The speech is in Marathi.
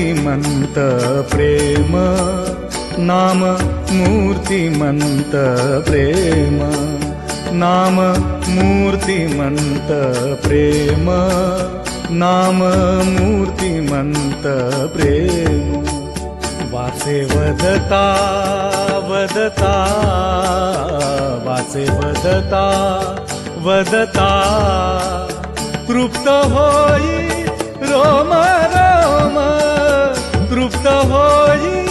मूर्तिमंत प्रेम, नाम मूर्तिमंत प्रेम, नाम मूर्तिमंत प्रेम, नाम मूर्तिमंत प्रेम. वाचे वदता वदता, वाचे वदता वदता, तृप्त होई रोम रोम, तृप्त होई